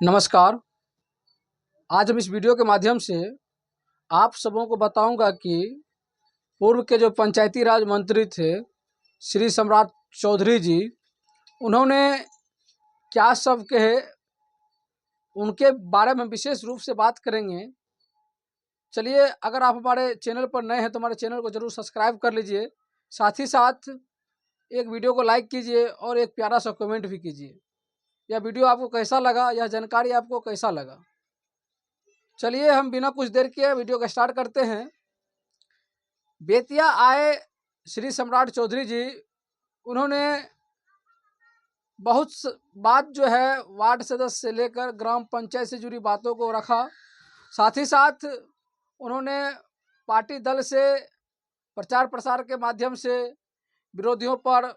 नमस्कार। आज हम इस वीडियो के माध्यम से आप सबों को बताऊंगा कि पूर्व के जो पंचायती राज मंत्री थे श्री सम्राट चौधरी जी, उन्होंने क्या सब कहे, उनके बारे में विशेष रूप से बात करेंगे। चलिए, अगर आप हमारे चैनल पर नए हैं तो हमारे चैनल को जरूर सब्सक्राइब कर लीजिए। साथ ही साथ एक वीडियो को लाइक कीजिए और एक प्यारा सा कमेंट भी कीजिए। यह वीडियो आपको कैसा लगा, यह जानकारी आपको कैसा लगा। चलिए, हम बिना कुछ देर किए वीडियो को स्टार्ट करते हैं। बेतिया आए श्री सम्राट चौधरी जी, उन्होंने बहुत बात जो है वार्ड सदस्य से लेकर ग्राम पंचायत से जुड़ी बातों को रखा। साथ ही साथ उन्होंने पार्टी दल से प्रचार प्रसार के माध्यम से विरोधियों पर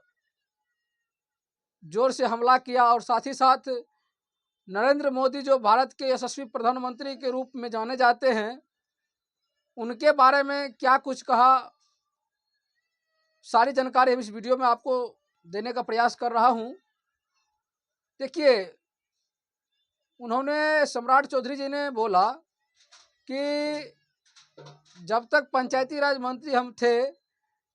जोर से हमला किया और साथ ही साथ नरेंद्र मोदी जो भारत के यशस्वी प्रधानमंत्री के रूप में जाने जाते हैं, उनके बारे में क्या कुछ कहा, सारी जानकारी हम इस वीडियो में आपको देने का प्रयास कर रहा हूं। देखिए, उन्होंने सम्राट चौधरी जी ने बोला कि जब तक पंचायती राज मंत्री हम थे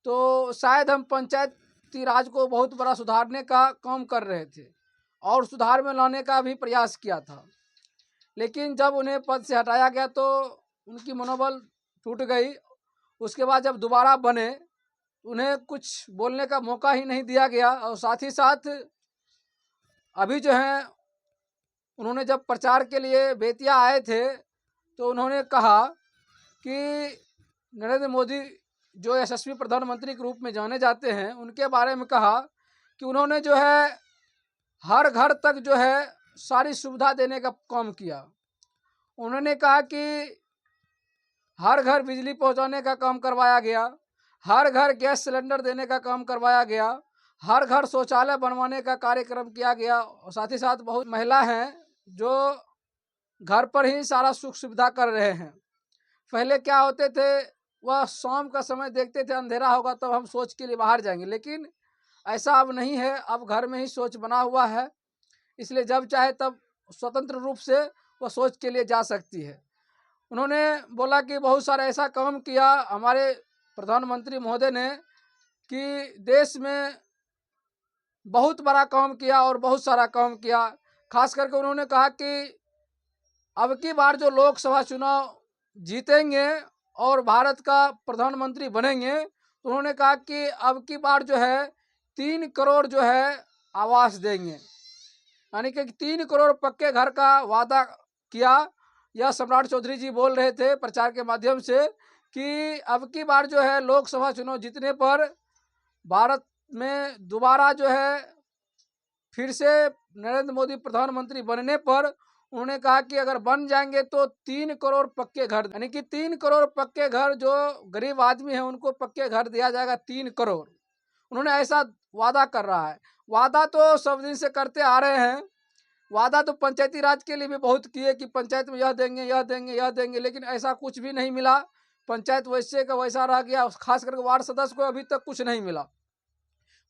तो शायद हम पंचायती राज को बहुत बड़ा सुधारने का काम कर रहे थे और सुधार में लाने का भी प्रयास किया था, लेकिन जब उन्हें पद से हटाया गया तो उनकी मनोबल टूट गई। उसके बाद जब दोबारा बने, उन्हें कुछ बोलने का मौका ही नहीं दिया गया। और साथ ही साथ अभी जो है, उन्होंने जब प्रचार के लिए बेतिया आए थे तो उन्होंने कहा कि नरेंद्र मोदी जो यशस्वी प्रधानमंत्री के रूप में जाने जाते हैं, उनके बारे में कहा कि उन्होंने जो है हर घर तक जो है सारी सुविधा देने का काम किया। उन्होंने कहा कि हर घर बिजली पहुंचाने का काम करवाया गया, हर घर गैस सिलेंडर देने का काम करवाया गया, हर घर शौचालय बनवाने का कार्यक्रम किया गया। और साथ ही साथ बहुत महिला हैं जो घर पर ही सारा सुख सुविधा कर रहे हैं। पहले क्या होते थे, वह शाम का समय देखते थे अंधेरा होगा तब हम शौच के लिए बाहर जाएंगे, लेकिन ऐसा अब नहीं है। अब घर में ही शौच बना हुआ है, इसलिए जब चाहे तब स्वतंत्र रूप से वह शौच के लिए जा सकती है। उन्होंने बोला कि बहुत सारा ऐसा काम किया हमारे प्रधानमंत्री महोदय ने कि देश में बहुत बड़ा काम किया और बहुत सारा काम किया। खास करके उन्होंने कहा कि अब की बार जो लोकसभा चुनाव जीतेंगे और भारत का प्रधानमंत्री बनेंगे, तो उन्होंने कहा कि अब की बार जो है 3 करोड़ जो है आवास देंगे, यानी कि 3 करोड़ पक्के घर का वादा किया। यह सम्राट चौधरी जी बोल रहे थे प्रचार के माध्यम से कि अब की बार जो है लोकसभा चुनाव जीतने पर भारत में दोबारा जो है फिर से नरेंद्र मोदी प्रधानमंत्री बनने पर उन्होंने कहा कि अगर बन जाएंगे तो 3 करोड़ पक्के घर, यानी कि 3 करोड़ पक्के घर जो गरीब आदमी है उनको पक्के घर दिया जाएगा 3 करोड़। उन्होंने ऐसा वादा कर रहा है। वादा तो सब दिन से करते आ रहे हैं। वादा तो पंचायती राज के लिए भी बहुत किए कि पंचायत में यह देंगे यह देंगे यह देंगे, लेकिन ऐसा कुछ भी नहीं मिला। पंचायत वैसे का वैसा रह गया। खास करके वार्ड सदस्य को अभी तक कुछ नहीं मिला।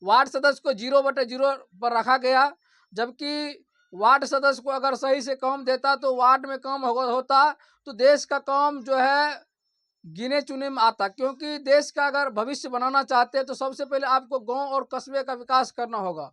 वार्ड सदस्य को 0/0 पर रखा गया, जबकि वार्ड सदस्य को अगर सही से काम देता तो वार्ड में काम होता तो देश का काम जो है गिने चुने में आता। क्योंकि देश का अगर भविष्य बनाना चाहते हैं तो सबसे पहले आपको गांव और कस्बे का विकास करना होगा।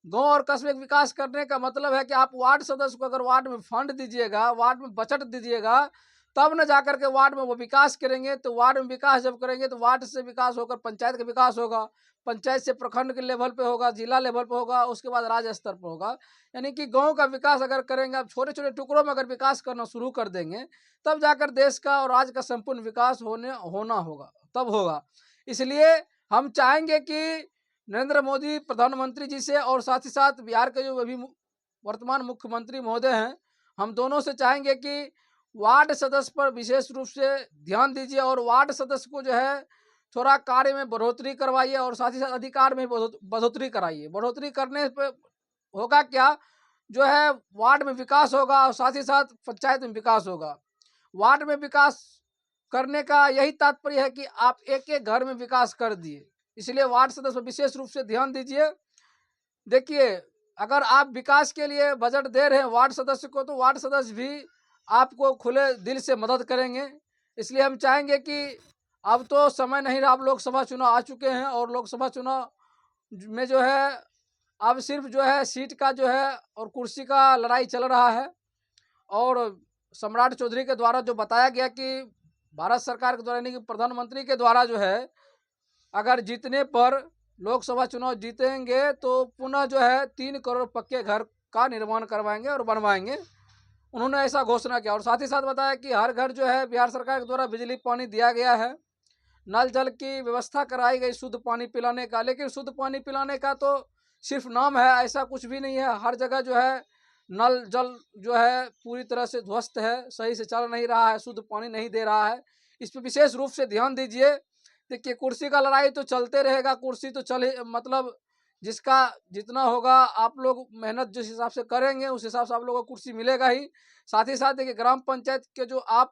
गांव और कस्बे का विकास करने का मतलब है कि आप वार्ड सदस्य को अगर वार्ड में फंड दीजिएगा, वार्ड में बजट दीजिएगा, तब न जाकर के वार्ड में वो विकास करेंगे। तो वार्ड में विकास जब करेंगे तो वार्ड से विकास होकर पंचायत का विकास होगा, पंचायत से प्रखंड के लेवल पे होगा, जिला लेवल पे होगा, उसके बाद राज्य स्तर पर होगा। यानी कि गांव का विकास अगर करेंगे, आप छोटे छोटे टुकड़ों में अगर विकास करना शुरू कर देंगे, तब जाकर देश का और राज्य का संपूर्ण विकास होना होगा, तब होगा। इसलिए हम चाहेंगे कि नरेंद्र मोदी प्रधानमंत्री जी से और साथ ही साथ बिहार के जो अभी वर्तमान मुख्यमंत्री महोदय हैं, हम दोनों से चाहेंगे कि वार्ड सदस्य पर विशेष रूप से ध्यान दीजिए और वार्ड सदस्य को जो है थोड़ा कार्य में बढ़ोतरी करवाइए और साथ ही साथ अधिकार में बढ़ोतरी कराइए। बढ़ोतरी करने पर होगा क्या, जो है वार्ड में विकास होगा और साथ ही साथ पंचायत में विकास होगा। वार्ड में विकास करने का यही तात्पर्य है कि आप एक एक घर में विकास कर दिए, इसलिए वार्ड सदस्य पर विशेष रूप से ध्यान दीजिए। देखिए, अगर आप विकास के लिए बजट दे रहे हैं वार्ड सदस्य को, तो वार्ड सदस्य भी आपको खुले दिल से मदद करेंगे। इसलिए हम चाहेंगे कि अब तो समय नहीं रहा, अब लोकसभा चुनाव आ चुके हैं और लोकसभा चुनाव में जो है अब सिर्फ जो है सीट का जो है और कुर्सी का लड़ाई चल रहा है। और सम्राट चौधरी के द्वारा जो बताया गया कि भारत सरकार के द्वारा यानी कि प्रधानमंत्री के द्वारा जो है अगर जीतने पर लोकसभा चुनाव जीतेंगे तो पुनः जो है 3 करोड़ पक्के घर का निर्माण करवाएंगे और बनवाएंगे। उन्होंने ऐसा घोषणा किया और साथ ही साथ बताया कि हर घर जो है बिहार सरकार के द्वारा बिजली पानी दिया गया है, नल जल की व्यवस्था कराई गई शुद्ध पानी पिलाने का। लेकिन शुद्ध पानी पिलाने का तो सिर्फ नाम है, ऐसा कुछ भी नहीं है। हर जगह जो है नल जल जो है पूरी तरह से ध्वस्त है, सही से चल नहीं रहा है, शुद्ध पानी नहीं दे रहा है। इस पर विशेष रूप से ध्यान दीजिए। देखिए कुर्सी का लड़ाई तो चलते रहेगा, कुर्सी तो चले मतलब जिसका जितना होगा आप लोग मेहनत जिस हिसाब से करेंगे उस हिसाब से आप लोगों को कुर्सी मिलेगा ही। साथ ही साथ देखिए ग्राम पंचायत के जो आप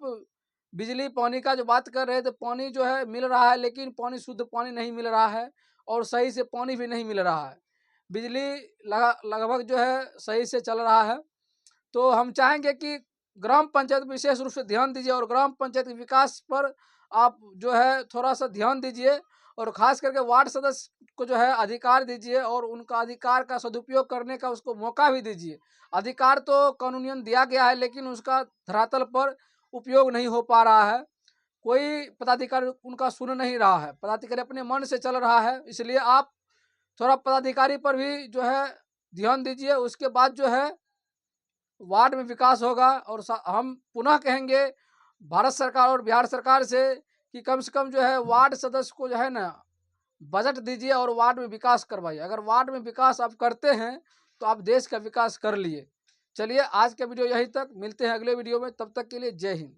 बिजली पानी का जो बात कर रहे थे, पानी जो है मिल रहा है लेकिन पानी शुद्ध पानी नहीं मिल रहा है और सही से पानी भी नहीं मिल रहा है। बिजली लगभग जो है सही से चल रहा है। तो हम चाहेंगे कि ग्राम पंचायत विशेष रूप से ध्यान दीजिए और ग्राम पंचायत के विकास पर आप जो है थोड़ा सा ध्यान दीजिए और खास करके वार्ड सदस्य को जो है अधिकार दीजिए और उनका अधिकार का सदुपयोग करने का उसको मौका भी दीजिए। अधिकार तो कानूनन दिया गया है लेकिन उसका धरातल पर उपयोग नहीं हो पा रहा है। कोई पदाधिकारी उनका सुन नहीं रहा है, पदाधिकारी अपने मन से चल रहा है। इसलिए आप थोड़ा पदाधिकारी पर भी जो है ध्यान दीजिए, उसके बाद जो है वार्ड में विकास होगा। और हम पुनः कहेंगे भारत सरकार और बिहार सरकार से कि कम से कम जो है वार्ड सदस्य को जो है ना बजट दीजिए और वार्ड में विकास करवाइए। अगर वार्ड में विकास आप करते हैं तो आप देश का विकास कर लिए। चलिए आज का वीडियो यहीं तक, मिलते हैं अगले वीडियो में, तब तक के लिए जय हिंद।